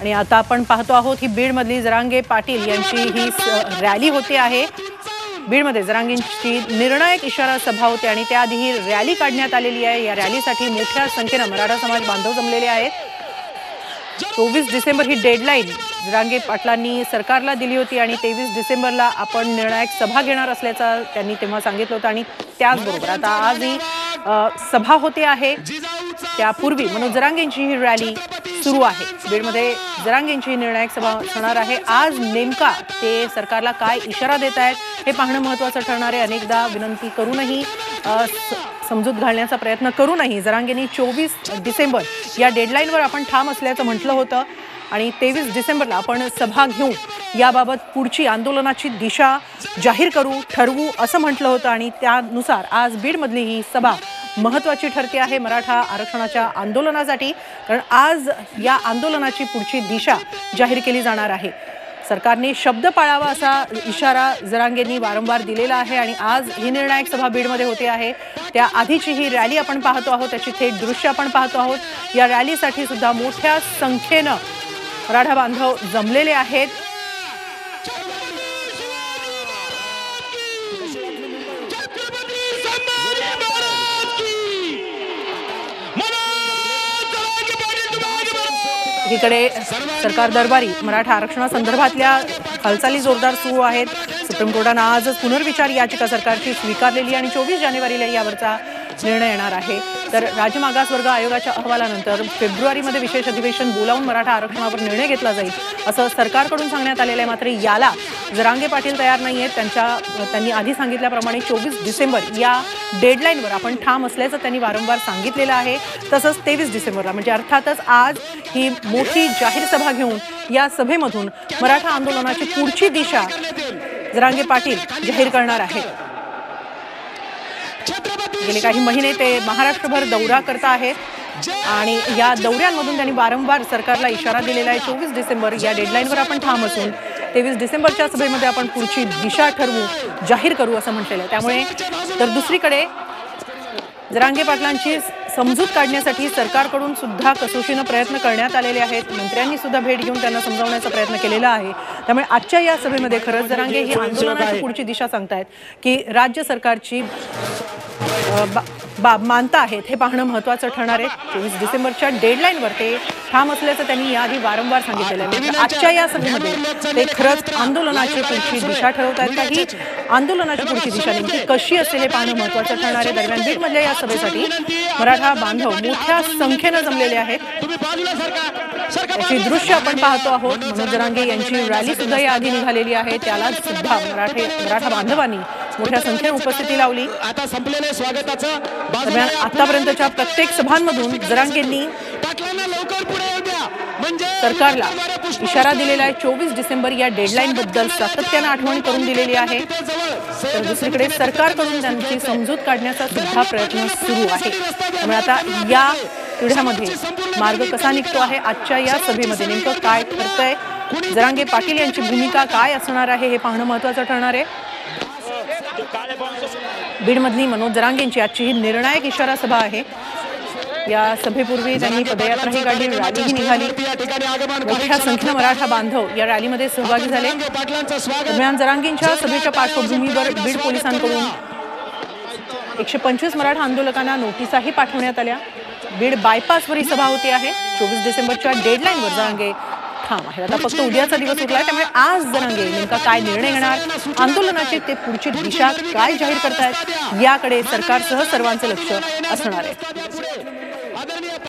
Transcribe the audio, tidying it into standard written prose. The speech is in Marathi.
आणि आता आपण पाहतो आहोत की बीडमधली जरांगे पाटील यांची ही रॅली होते आहे। बीडमध्ये जरांगेंची निर्णायक इशारा सभा होते आणि त्याआधी ही रॅली काढण्यात आलेली आहे। या रॅलीसाठी मोठ्या संख्येने मराठा समाज बांधव जमलेले आहेत। 24 डिसेंबर ही डेडलाईन जरांगे पाटलांनी सरकारला दिली होती आणि 23 डिसेंबरला आपण निर्णायक सभा घेणार असल्याचं त्यांनी तेव्हा सांगितलं होतं आणि त्याचबरोबर आता आज ही सभा होते आहे। त्यापूर्वी मनोज जरांगेंची ही रॅली सुरू आहे। बीडमध्ये जरांगेंची निर्णायक सभा होणार आहे। आज नेमका ते सरकारला काय इशारा देत आहेत हे पाहणं महत्त्वाचं ठरणार आहे। अनेकदा विनंती करूनही समजूत घालण्याचा प्रयत्न करूनही जरांगेंनी 24 डिसेंबर या डेडलाईनवर आपण ठाम असल्याचं म्हटलं होतं आणि 23 डिसेंबरला आपण सभा घेऊ, याबाबत पुढची आंदोलनाची दिशा जाहीर करू ठरवू असं म्हटलं होतं आणि त्यानुसार आज बीडमधली ही सभा महत्त्वाची ठरते आहे मराठा आरक्षणाच्या आंदोलनासाठी, कारण आज या आंदोलनाची पुढची दिशा जाहीर केली जाणार आहे। सरकारने शब्द पाळावा असा इशारा जरांगेंनी वारंवार दिलेला आहे आणि आज ही निर्णायक सभा बीडमध्ये होते आहे। त्या आधीची ही रॅली आपण पाहतो आहोत, त्याची थेट दृश्य आपण पाहतो आहोत। या रॅलीसाठी सुद्धा मोठ्या संख्येने मराठा बांधव जमलेले आहेत। एकीकडे सरकार दरबारी मराठा आरक्षणासंदर्भातल्या हालचाली जोरदार सुरू आहेत। सुप्रीम कोर्टाने आजच पुनर्विचार याचिका सरकारची स्वीकारलेली आणि 24 जानेवारीला यावरचा निर्णय येणार आहे। तर राज्य मागासवर्ग आयोगाच्या अहवालानंतर फेब्रुवारीमध्ये विशेष अधिवेशन बोलावून मराठा आरक्षणावर निर्णय घेतला जाईल असं सरकारकडून सांगण्यात आलेलं आहे। मात्र याला जरांगे पाटील तयार नाही आहेत। त्यांनी आधी सांगितल्याप्रमाणे 24 डिसेंबर या डेडलाईनवर आपण ठाम असल्याचं त्यांनी वारंवार सांगितलेलं आहे। तसंच 23 डिसेंबरला म्हणजे अर्थातच आज ही मोठी जाहीर सभा घेऊन या सभेमधून मराठा आंदोलनाची पुढची दिशा जरांगे पाटील जाहीर करणार आहेत। गेले काही महिने ते महाराष्ट्रभर दौरा करत आहेत आणि या दौऱ्यांमधून त्यांनी वारंवार सरकारला इशारा दिलेला आहे। 24 डिसेंबर या डेडलाईनवर आपण ठाम असून 23 डिसेंबरच्या सभेमध्ये आपण पुढची दिशा ठरवू, जाहीर करू असं म्हटलेलं आहे। त्यामुळे तर दुसरीकडे जरांगे पाटलांची समजूत काढण्यासाठी सरकारकडून सुद्धा कसोशीने प्रयत्न करण्यात आलेले आहेत। मंत्र्यांनी सुद्धा भेट घेऊन त्यांना समजावण्याचा प्रयत्न केलेला आहे। त्यामुळे आजच्या या सभेमध्ये खरंच जरांगे ही आंदोलनाची पुढची दिशा सांगतायत की राज्य सरकारची मानता आहेत हे पाहणं महत्त्वाचं ठरणार आहे। 24 डिसेंबरच्या डेडलाईनवर ते ठाम असल्याचं त्यांनी याआधी वारंवार सांगितलेलं आहे। आजच्या या सभेमध्ये ते खरंच आंदोलनाची पुढची दिशा ठरवत आहेत का, ही आंदोलनाची पुढची दिशा नेमकी कशी असेल हे पाहणं महत्त्वाचं ठरणार आहे। दरम्यान बीडमधल्या या सभेसाठी मराठा बांधव मोठ्या संख्येने जमलेले आहेत। याची दृश्य आपण पाहतो आहोत। मनोज जरांगे यांची रॅली सुद्धा याआधी निघालेली आहे, त्याला सुद्धा मराठा बांधवांनी मोठ्या संख्येने उपस्थिती लावली। आता संपलेले स्वागताचं दरम्यान आतापर्यंतच्या प्रत्येक सभांमधून जरांगेंनी सरकारला इशारा दिलेला आहे। 24 डिसेंबर या डेडलाईन बद्दल सातत्याने आठवण करून दिलेली आहे। तर दुसरीकडे सरकारकडून त्यांची समजूत काढण्याचा सुद्धा प्रयत्न सुरू आहे। त्यामुळे आता या पिढ्यामध्ये मार्ग कसा निघतो आहे, आजच्या या सभेमध्ये नेमकं काय ठरतंय, जरांगे पाटील यांची भूमिका काय असणार आहे हे पाहणं महत्त्वाचं ठरणार आहे। बीडमधली मनोज जरांगेंची आजची ही निर्णायक इशारा सभा आहे। या सभेपूर्वी त्यांनी पदयात्राही काढली, रॅलीही निघाली। मोठ्या संख्येने मराठा बांधव या रॅलीमध्ये सहभागी झाले। दरम्यान जरांगेंच्या सभेच्या पार्श्वभूमीवर बीड पोलिसांकडून 125 मराठा आंदोलकांना नोटिसाही पाठवण्यात आल्या। बीड बायपासवर ही सभा होती आहे। 24 डिसेंबरच्या डेडलाईनवर जरांगे ठाम आहे। आता फक्त उद्याचा दिवस उरलाय, त्यामुळे आज जरांगे नेमका काय निर्णय घेणार, आंदोलनाची ते पुढची दिशा काय जाहीर करतायत याकडे सरकारसह सर्वांचे लक्ष असणार आहे।